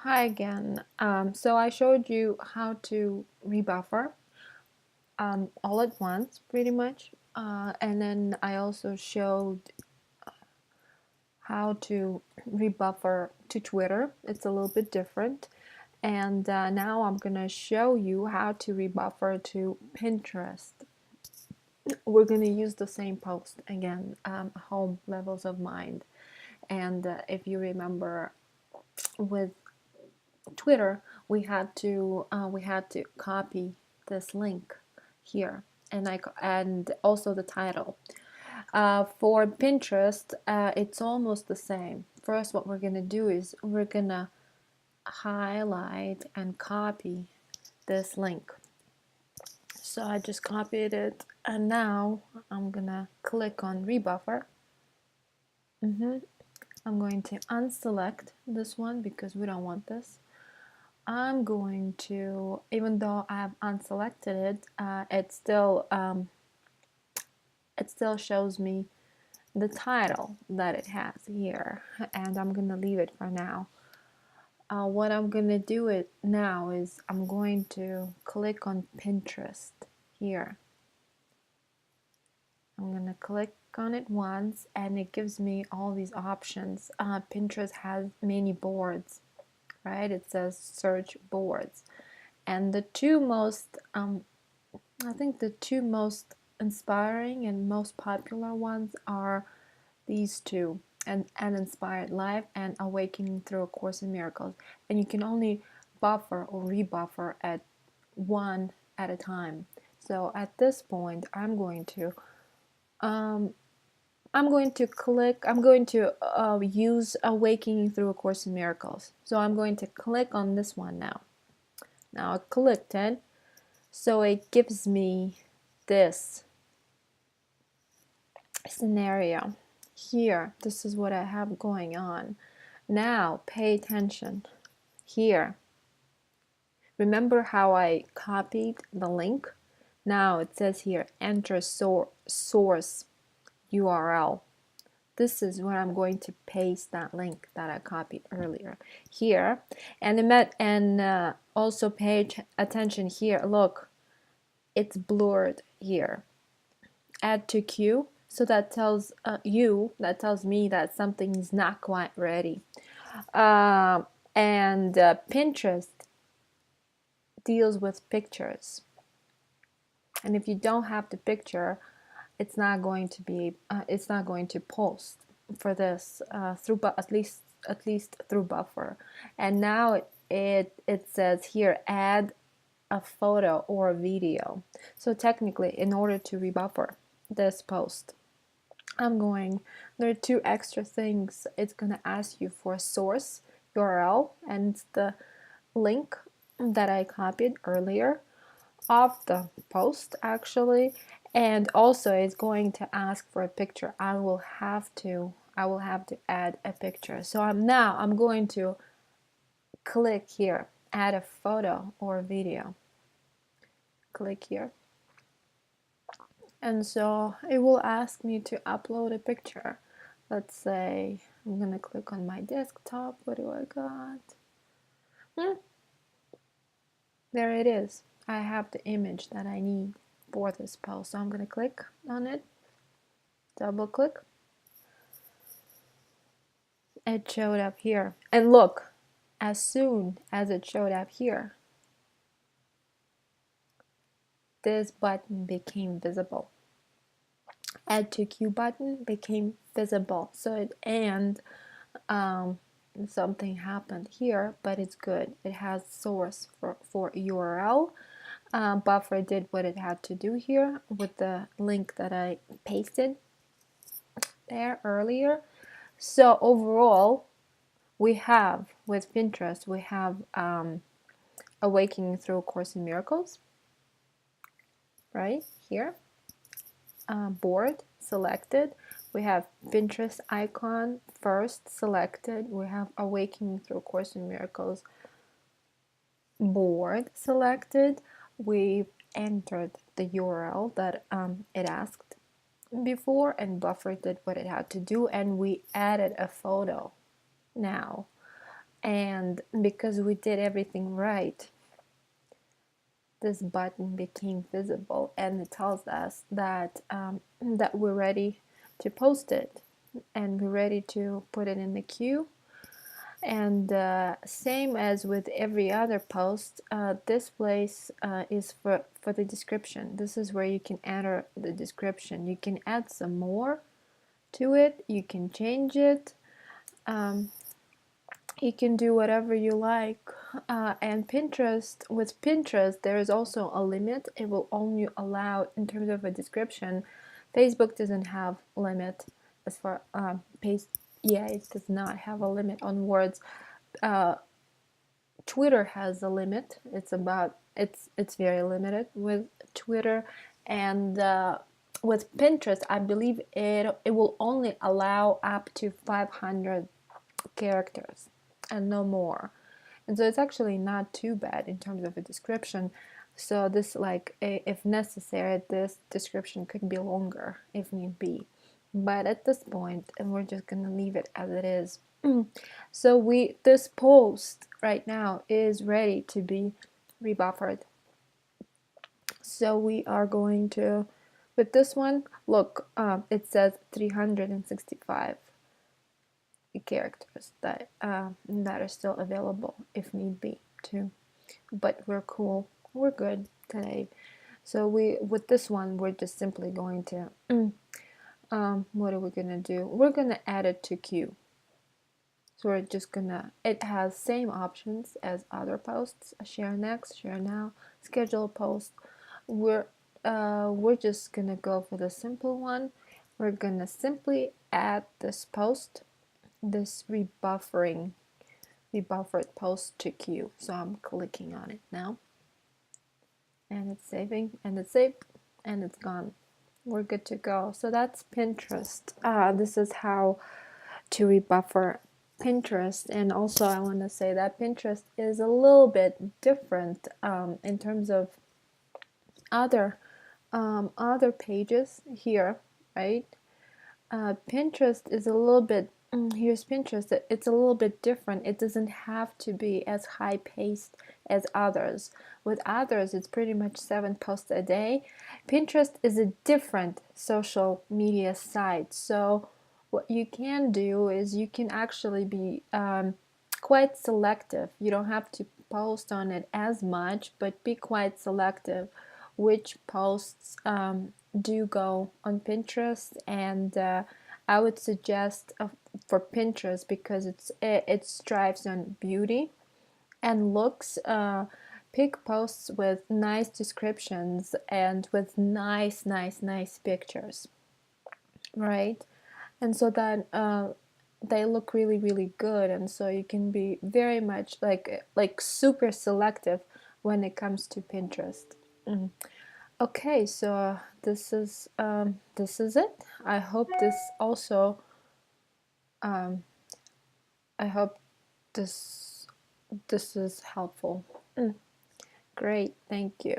Hi again. So I showed you how to rebuffer all at once, pretty much. And then I also showed how to rebuffer to Twitter. It's a little bit different. And now I'm going to show you how to rebuffer to Pinterest. We're going to use the same post again, home levels of mind. And if you remember with Twitter, we had to copy this link here, and also the title. For Pinterest, it's almost the same. First, what we're gonna do is we're gonna highlight and copy this link. So I just copied it, and now I'm gonna click on rebuffer. I'm going to unselect this one because we don't want this. I'm going to, even though I've unselected it, it still shows me the title that it has here, and I'm gonna leave it for now. What I'm gonna do it now is I'm going to click on Pinterest here. I'm gonna click on it once, and it gives me all these options. Pinterest has many boards, right? It says search boards, and the two most I think the two most inspiring and most popular ones are these two, and Inspired Life and Awakening Through A Course in Miracles. And you can only buffer or rebuffer at one at a time. So at this point, um, I'm going to use Awakening Through A Course in Miracles. So I'm going to click on this one now. Now I clicked it, so it gives me this scenario here. This is what I have going on. Now pay attention here. Remember how I copied the link? Now it says here enter source URL. This is where I'm going to paste that link that I copied earlier here. And also pay attention here. Look, it's blurred here. Add to queue. So that tells me that something is not quite ready. And Pinterest deals with pictures, and if you don't have the picture, it's not going to post for this through, but at least through buffer. And now it says here add a photo or a video. So technically, in order to rebuffer this post, there are two extra things. It's gonna ask you for a source URL, and it's the link that I copied earlier of the post actually, and also it's going to ask for a picture. I will have to add a picture. So I'm going to click here, add a photo or a video. Click here. And so it will ask me to upload a picture. Let's say I'm gonna click on my desktop. What do I got? There it is. I have the image that I need for this post. So I'm gonna click on it, double click. It showed up here. And look, as soon as it showed up here, this button became visible. Add to queue button became visible. So something happened here, but it's good. It has source for URL. Buffer did what it had to do here with the link that I pasted there earlier. So overall, we have with Pinterest, we have Awakening Through A Course in Miracles, right here, board selected. We have Pinterest icon first selected. We have Awakening Through A Course in Miracles board selected. We've entered the URL that it asked before, and Buffer did what it had to do, and we added a photo now. And because we did everything right, this button became visible, and it tells us that that we're ready to post it, and we're ready to put it in the queue. And same as with every other post, this place is for the description. This is where you can enter the description. You can add some more to it. You can change it. Um, you can do whatever you like. And Pinterest, with Pinterest, there is also a limit. It will only allow, in terms of a description, Facebook doesn't have limit as far yeah, it does not have a limit on words. Twitter has a limit. It's very limited with Twitter, and with Pinterest, I believe it will only allow up to 500 characters and no more. And so it's actually not too bad in terms of a description. So this, like, if necessary, this description could be longer if need be. But at this point, and we're just gonna leave it as it is. So this post right now is ready to be rebuffered. So we are going to, with this one, look, it says 365 characters that are still available if need be too. But we're cool, we're good today. So with this one, we're just simply going to what are we gonna do? We're gonna add it to queue. So we're just gonna, it has same options as other posts: share next, share now, schedule a post. We're just gonna go for the simple one. We're gonna simply add this post, this rebuffered post to queue. So I'm clicking on it now, and it's saving, and it's saved, and it's gone. We're good to go. So that's Pinterest. This is how to rebuffer Pinterest. And also I want to say that Pinterest is a little bit different in terms of other other pages here, right? Pinterest is a little bit, here's Pinterest, it's a little bit different. It doesn't have to be as high paced as others. With others, it's pretty much 7 posts a day. Pinterest is a different social media site. So what you can do is you can actually be quite selective. You don't have to post on it as much, but be quite selective which posts do go on Pinterest. And I would suggest for Pinterest, because it strives on beauty and looks, pick posts with nice descriptions and with nice pictures, right? And so that they look really good, and so you can be very much like super selective when it comes to Pinterest. Okay, so this is it. I hope this also I hope this is helpful. Great, thank you.